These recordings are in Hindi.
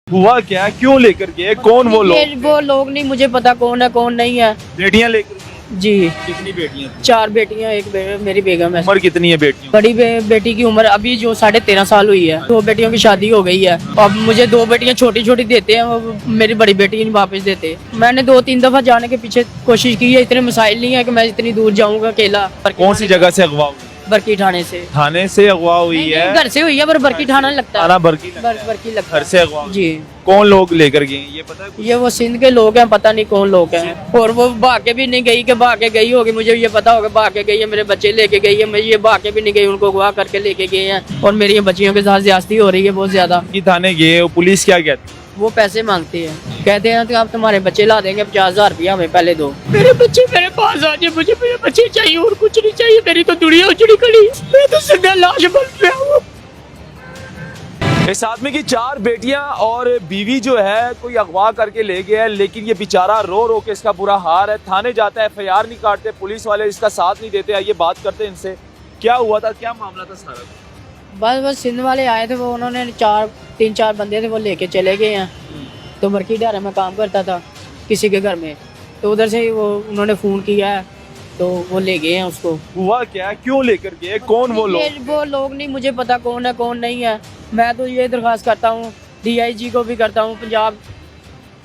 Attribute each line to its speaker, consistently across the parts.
Speaker 1: हुआ क्या, क्यों लेकर गए, कौन वो लोग?
Speaker 2: वो लोग नहीं, मुझे पता कौन है कौन नहीं है।
Speaker 1: बेटियां लेकर गए?
Speaker 2: जी,
Speaker 1: कितनी बेटियां थी?
Speaker 2: 4 बेटियां, एक मेरी बेगम है।
Speaker 1: उम्र कितनी है बेटियों?
Speaker 2: बड़ी बेटी की उम्र अभी जो 13.5 साल हुई है। 2 बेटियों की शादी हो गई है। अब मुझे 2 बेटियां छोटी छोटी देते हैं, वो मेरी बड़ी बेटी नहीं वापस देते। मैंने 2-3 दफा जाने के पीछे कोशिश की है, इतने मसाइल नहीं है कि मैं इतनी दूर जाऊंगा अकेला।
Speaker 1: कौन सी जगह से अगवा हुई?
Speaker 2: बरकी थाने से।
Speaker 1: थाने से अगवा हुई
Speaker 2: नहीं,
Speaker 1: है?
Speaker 2: घर से हुई है, पर बरकी थाना लगता है।
Speaker 1: थाना बरकी लगता है।
Speaker 2: बरकी लगता
Speaker 1: घर से अगवा हुई।
Speaker 2: जी।
Speaker 1: कौन लोग लेकर गए ये पता है कुछ?
Speaker 2: ये वो सिंध के लोग हैं, पता नहीं कौन लोग हैं। और वो भागे भी नहीं गई कि भागे गई होगी, मुझे ये पता होगा भागे गई है, मेरे बच्चे लेके गई है। मैं ये भागे भी नहीं गई, उनको अगवा करके लेके गए हैं। और मेरी बच्चियों के साथ ज्यादती हो रही है बहुत ज्यादा।
Speaker 1: कि थाने गए, पुलिस क्या कहती?
Speaker 2: वो पैसे मांगते हैं, कहते हैं कि आप तुम्हारे बच्चे ला देंगे, 50,000 रुपया हमें पहले दो। मेरे बच्चे मेरे पास आ जाए, मुझे मेरे बच्चे चाहिए और कुछ नहीं चाहिए। मेरी तो दुनिया उजड़ी खड़ी, मैं तो जिंदा लाश बन गया हूँ।
Speaker 1: इस आदमी की 4 बेटियां और बीवी जो है कोई अगवा करके ले गया है, लेकिन ये बेचारा रो रो के इसका बुरा हाल है। थाने जाता है, FIR नहीं काटते, पुलिस वाले इसका साथ नहीं देते। आइए बात करते हैं इनसे, क्या हुआ था, क्या मामला था सारा?
Speaker 2: बस सिंध वाले आए थे, वो उन्होंने 3-4 बंदे थे, वो लेके चले गए हैं। तो बरकी डारे में काम करता था किसी के घर में, तो उधर से ही वो उन्होंने फोन किया है, तो वो ले गए हैं उसको।
Speaker 1: हुआ क्या, क्यों लेकर गए, कौन वो लोग?
Speaker 2: वो लोग नहीं, मुझे पता कौन है कौन नहीं है। मैं तो ये दरख्वास्त करता हूँ DIG को भी करता हूँ पंजाब।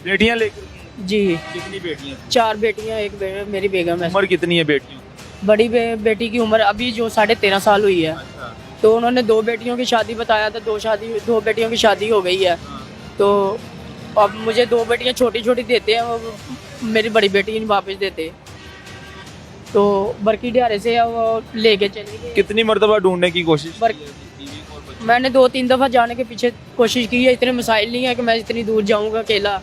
Speaker 1: बेटियां लेकर गए?
Speaker 2: जी,
Speaker 1: कितनी बेटियां थी?
Speaker 2: 4 बेटियां, एक मेरी बेगम है।
Speaker 1: उम्र कितनी है बेटियों?
Speaker 2: बड़ी बेटी की उम्र अभी जो 13.5 साल हुई है। तो उन्होंने 2 बेटियों की शादी बताया था, 2 बेटियों की शादी हो गई है। तो अब मुझे 2 बेटियां छोटी छोटी देते हैं, वो मेरी बड़ी बेटी नहीं वापस देते। तो बरकी ढारे से वो लेके चले गए।
Speaker 1: कितनी मर्तबा ढूंढने की कोशिश
Speaker 2: बर-
Speaker 1: की है?
Speaker 2: मैंने 2-3 दफा जाने के पीछे कोशिश की है, इतने मसाइल नहीं है कि मैं इतनी दूर जाऊंगा अकेला।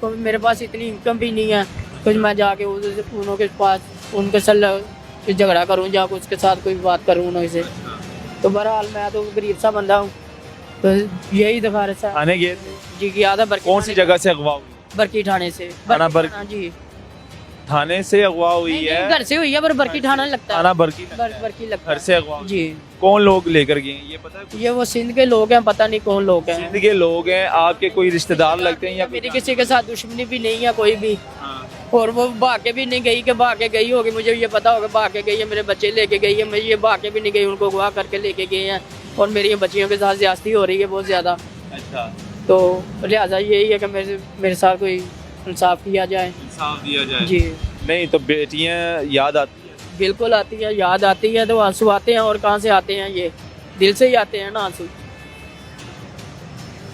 Speaker 2: तो मेरे पास इतनी इनकम भी नहीं है कुछ मैं जाके उनके पास उनके साथ झगड़ा करूँ या उसके साथ कोई बात करूँ उनसे। तो बहरहाल मैं तो गरीब सा बंदा हूँ, तो यही दरख्वास्त है।
Speaker 1: थाने गए थे?
Speaker 2: जी किया था।
Speaker 1: कौन सी जगह से अगवा हुई?
Speaker 2: बरकी थाने से।
Speaker 1: थाना
Speaker 2: जी,
Speaker 1: थाने से अगवा हुई
Speaker 2: नहीं,
Speaker 1: है?
Speaker 2: घर से हुई है, पर बरकी थाना लगता है।
Speaker 1: थाना बरकी लगता है।
Speaker 2: बरकी लगता
Speaker 1: घर
Speaker 2: है
Speaker 1: से अगवा हुई।
Speaker 2: जी।
Speaker 1: कौन लोग लेकर गए ये पता है कुछ?
Speaker 2: ये वो सिंध के लोग हैं, पता नहीं कौन लोग हैं।
Speaker 1: सिंध के लोग हैं, आपके कोई रिश्तेदार लगते हैं या
Speaker 2: मेरी किसी के साथ दुश्मनी भी नहीं है कोई भी।
Speaker 1: हाँ।
Speaker 2: और वो भागे भी नहीं गई कि भागे गई होगी, मुझे ये पता होगा भागे गई है, मेरे बच्चे लेके गई है। मैं ये भागे भी नहीं गई, उनको अगवा करके लेके गए हैं। और मेरी बच्चियों के साथ ज्यादती हो रही है बहुत ज्यादा।
Speaker 1: अच्छा,
Speaker 2: तो लिहाजा यही है कि मेरे साथ कोई इंसाफ किया जाए।
Speaker 1: इंसाफ दिया जाए।
Speaker 2: जी,
Speaker 1: नहीं तो बेटियां याद आती है?
Speaker 2: बिल्कुल आती है, याद आती है। तो आंसू आते हैं, और कहाँ से आते हैं, ये दिल से ही आते हैं ना आंसू।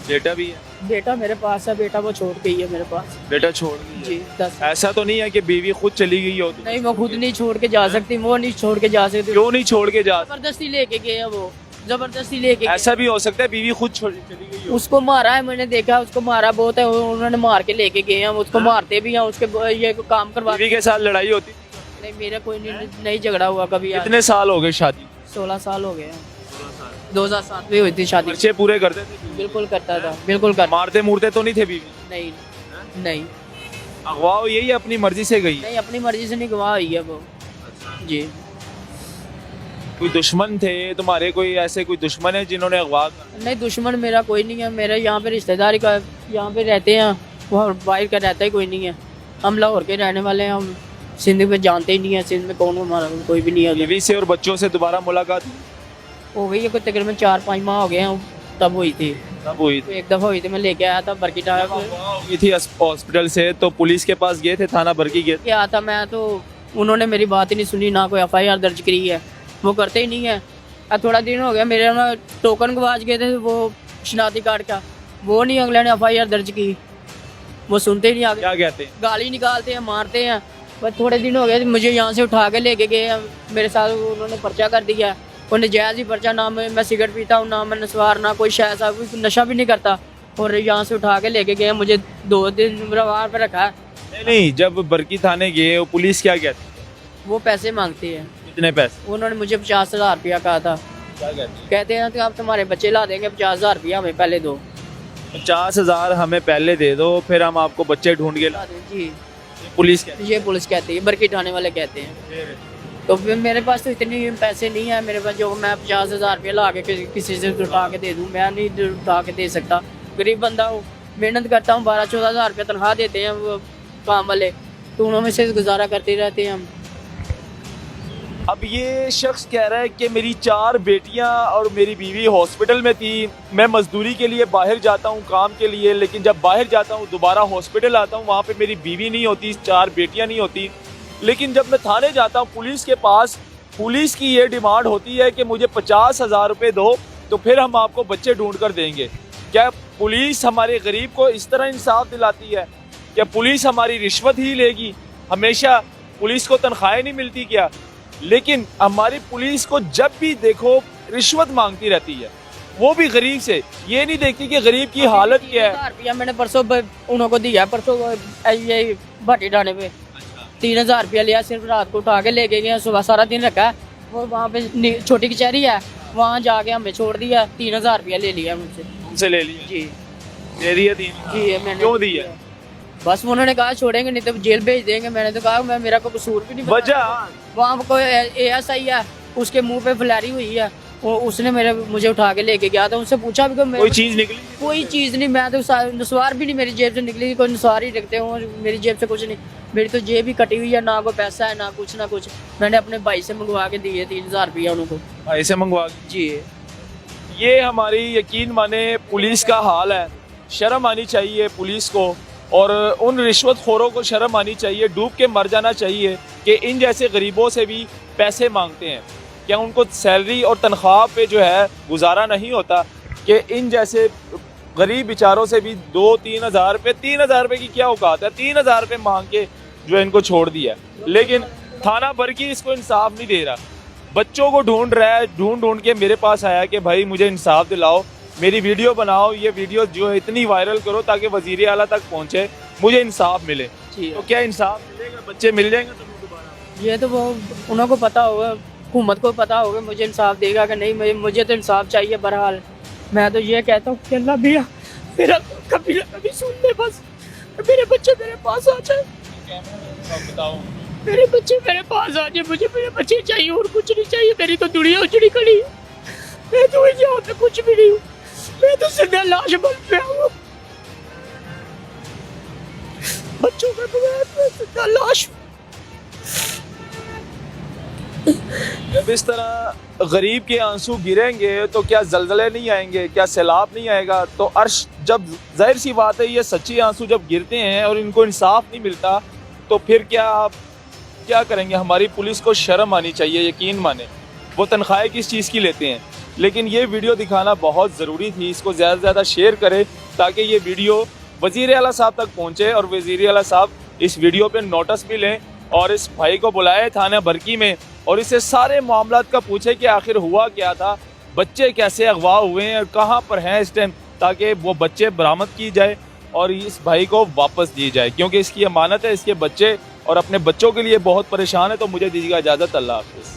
Speaker 1: बेटा भी है?
Speaker 2: बेटा मेरे पास है, बेटा वो छोड़ के ही है मेरे पास।
Speaker 1: बेटा छोड़ गई है?
Speaker 2: जी, 10।
Speaker 1: ऐसा तो नहीं है कि बीवी खुद चली गई हो?
Speaker 2: नहीं, वो खुद नहीं छोड़ के जा सकती, वो नहीं छोड़ के जा सकती।
Speaker 1: क्यों नहीं छोड़ के जा?
Speaker 2: जबरदस्ती लेके गए हैं, वो जबरदस्ती लेके गए।
Speaker 1: ऐसा भी हो सकता है बीवी खुद चली गई हो?
Speaker 2: उसको मारा है, मैंने देखा, उसको मारा बहुत है। उन्होंने मार के लेके गए हैं, उसको मारते भी हैं, उसके ये काम करवा।
Speaker 1: बीवी के साथ लड़ाई होती?
Speaker 2: नहीं, मेरा कोई नहीं झगड़ा हुआ कभी।
Speaker 1: कितने साल हो गए शादी?
Speaker 2: 16 साल हो गए हैं। 2007 में हुई थी शादी।
Speaker 1: खर्चे पूरे करते थे?
Speaker 2: बिल्कुल करता था, बिल्कुल करता।
Speaker 1: मारते मूरते तो नहीं थे बीवी?
Speaker 2: नहीं, नहीं,
Speaker 1: अगवा यही अपनी मर्जी से गई?
Speaker 2: नहीं, अपनी मर्जी से नहीं गवाह हुई है वो। जी।
Speaker 1: कोई दुश्मन थे तुम्हारे, कोई ऐसे कोई दुश्मन है जिन्होंने अगवा कर?
Speaker 2: नहीं, दुश्मन मेरा कोई नहीं है। मेरे यहाँ पे रिश्तेदारी का यहाँ पे रहते हैं, वो बाहर का रहता ही कोई नहीं है। हम लाहौर के रहने वाले हैं, हम सिंध में जानते ही नहीं है। सिंध में कौन हमारा कोई भी नहीं है।
Speaker 1: बीवी से और बच्चों से दोबारा मुलाकात
Speaker 2: हो गई है, कोई तकरीबन 4-5 माह हो गए हैं, तब हुई थी।
Speaker 1: तब हुई
Speaker 2: तो एक दफ़ा हुई थी, मैं लेके आया था बरकी टावर
Speaker 1: हुई थी हॉस्पिटल से, तो पुलिस के पास गए थे, थाना बरकी गए थे?
Speaker 2: के आया था मैं। तो उन्होंने मेरी बात ही नहीं सुनी, ना कोई FIR दर्ज करी है, वो करते ही नहीं है। अब थोड़ा दिन हो गया, मेरे ना टोकन गवाच गए थे, वो शनाख्ती कार्ड का, वो नहीं अगले ने FIR दर्ज की, वो सुनते ही नहीं आगे।
Speaker 1: क्या कहते हैं?
Speaker 2: गाली निकालते हैं, मारते हैं। बस थोड़े दिन हो गए, मुझे यहाँ से उठा के लेके गए हैं, मेरे साथ उन्होंने पर्चा कर दिया है। और नजायज़ ही पर्चा, ना मैं सिगरेट पीता हूँ, ना मैं नस्वार, ना कोई शायद सा कोई नशा भी नहीं करता। और यहाँ से उठा के लेके गए हैं, मुझे 2 दिन रिमांड पे रखा है।
Speaker 1: नहीं, जब बरकी थाने गए वो पुलिस क्या कहती है?
Speaker 2: वो पैसे मांगते हैं।
Speaker 1: कितने पैसे?
Speaker 2: उन्होंने मुझे 50,000 रुपया कहा था।
Speaker 1: क्या कहती है?
Speaker 2: कहते हैं कि आप तुम्हारे बच्चे ला देंगे, 50,000 रुपया हमें पहले दो।
Speaker 1: 50,000 हमें पहले दे दो, फिर हम आपको बच्चे ढूंढ के
Speaker 2: ला दें। जी,
Speaker 1: पुलिस कहती
Speaker 2: ये पुलिस कहती है, बरकी ठाने वाले कहते हैं।
Speaker 1: है।
Speaker 2: तो फिर मेरे पास तो इतनी पैसे नहीं है मेरे पास जो मैं 50,000 रुपया ला के किसी से उठा के दे दूँ। मैं नहीं उठा के दे सकता, गरीब बंदा हूँ। मेहनत करता हूँ, 12-14 हज़ार रुपया तनख्वाह देते हैं वो काम वाले, तो उन्होंने से गुजारा करते रहते हैं हम।
Speaker 1: अब ये शख्स कह रहा है कि मेरी 4 बेटियां और मेरी बीवी हॉस्पिटल में थी, मैं मजदूरी के लिए बाहर जाता हूं काम के लिए, लेकिन जब बाहर जाता हूं दोबारा हॉस्पिटल आता हूं, वहां पे मेरी बीवी नहीं होती, 4 बेटियां नहीं होती। लेकिन जब मैं थाने जाता हूं पुलिस के पास, पुलिस की ये डिमांड होती है कि मुझे 50,000 रुपये दो तो फिर हम आपको बच्चे ढूंढ कर देंगे। क्या पुलिस हमारे गरीब को इस तरह इंसाफ दिलाती है? क्या पुलिस हमारी रिश्वत ही लेगी? हमेशा पुलिस को तनख्वाहें नहीं मिलती क्या? लेकिन हमारी पुलिस को जब भी देखो रिश्वत मांगती रहती है, वो भी गरीब से। ये नहीं देखती कि गरीब की हालत क्या है।
Speaker 2: 3,000 रुपया मैंने परसों उन्हों को दिया, परसों ये भाटी डाने पे 3,000 रुपया लिया, सिर्फ रात को उठा के लेके गए, सुबह सारा दिन रखा। वो वहाँ पे छोटी कचहरी है, वहाँ जाके हमें छोड़ दिया, 3,000 रुपया ले लिया मुझसे।
Speaker 1: उनसे ले लिया?
Speaker 2: जी
Speaker 1: दे दिया 3?
Speaker 2: जी मैंने।
Speaker 1: क्यों दिया?
Speaker 2: बस उन्होंने कहा छोड़ेंगे नहीं तो जेल भेज देंगे। मैंने तो कहा मैं मेरा कोई कसूर भी नहीं।
Speaker 1: वजह
Speaker 2: वहाँ कोई ASI है, उसके मुंह पे फुलैरी हुई है, वो उसने मुझे उठा के लेके गया था। उनसे पूछा भी
Speaker 1: कोई चीज निकली?
Speaker 2: कोई चीज़ नहीं, मैं तो नसवार भी नहीं मेरी जेब से निकली, कोई नसवार ही रखते हो, मेरी जेब से कुछ नहीं। मेरी तो जेब ही कटी हुई है, ना कोई पैसा है ना कुछ। मैंने अपने भाई से मंगवा के दिए 3,000 रुपया उनको।
Speaker 1: ऐसे मंगवा?
Speaker 2: जी
Speaker 1: ये हमारी यकीन माने पुलिस का हाल है। शर्म आनी चाहिए पुलिस को, और उन रिश्वतखोरों को शर्म आनी चाहिए, डूब के मर जाना चाहिए कि इन जैसे गरीबों से भी पैसे मांगते हैं। क्या उनको सैलरी और तनख्वाह पे जो है गुजारा नहीं होता कि इन जैसे गरीब बेचारों से भी 2-3 हज़ार रुपये, 3,000 रुपये की क्या औकात है, 3,000 रुपये मांग के जो है इनको छोड़ दिया। लेकिन थाना भर की इसको इंसाफ नहीं दे रहा, बच्चों को ढूंढ रहा है। ढूंढ के मेरे पास आया कि भाई मुझे इंसाफ दिलाओ, मेरी वीडियो बनाओ, ये वीडियो जो है इतनी वायरल करो ताकि वज़ीर आला तक पहुंचे, मुझे इंसाफ मिले। तो क्या इंसाफ मिलेगा? बच्चे मिल जाएंगे तुमको दोबारा?
Speaker 2: ये तो वो उन्हों को पता होगा, हुकूमत को पता होगा मुझे इंसाफ देगा कि नहीं। मुझे तो इंसाफ चाहिए। बहरहाल मैं तो ये कहता हूँ कि अल्लाह भैया मेरा कभी ना कभी सुन ले, बस मेरे बच्चे मेरे पास आ जाए।
Speaker 1: बताओ,
Speaker 2: मेरे बच्चे मेरे पास आ जाए, मुझे मेरे बच्चे चाहिए और कुछ नहीं चाहिए। मेरी तो दुनिया उजड़ी खड़ी है, मैं तो यहाँ पे कुछ भी नहीं हूँ, मैं तो जिंदा लाश बन गया हूँ। बच्चों के बगैर मैं जिंदा लाश।
Speaker 1: जब इस तरह गरीब के आंसू गिरेंगे तो क्या जलजले नहीं आएंगे? क्या सैलाब नहीं आएगा? तो अर्श, जब जाहिर सी बात है ये सच्चे आंसू जब गिरते हैं और इनको इंसाफ नहीं मिलता तो फिर क्या करेंगे? हमारी पुलिस को शर्म आनी चाहिए। यकीन माने वो तनख्वाहें किस चीज़ की लेते हैं। लेकिन ये वीडियो दिखाना बहुत ज़रूरी थी, इसको ज़्यादा से ज़्यादा शेयर करें ताकि ये वीडियो वज़ीर आला साहब तक पहुँचे और वज़ीर आला साहब इस वीडियो पे नोटिस भी लें और इस भाई को बुलाए थाना बरकी में और इससे सारे मामलात का पूछे कि आखिर हुआ क्या था, बच्चे कैसे अगवा हुए हैं और कहाँ पर हैं इस टाइम, ताकि वो बच्चे बरामद की जाए और इस भाई को वापस दिए जाए, क्योंकि इसकी अमानत है। इसके बच्चे और अपने बच्चों के लिए बहुत परेशान है। तो मुझे दीजिएगा इजाज़त। अल्लाह हाफ़िज़।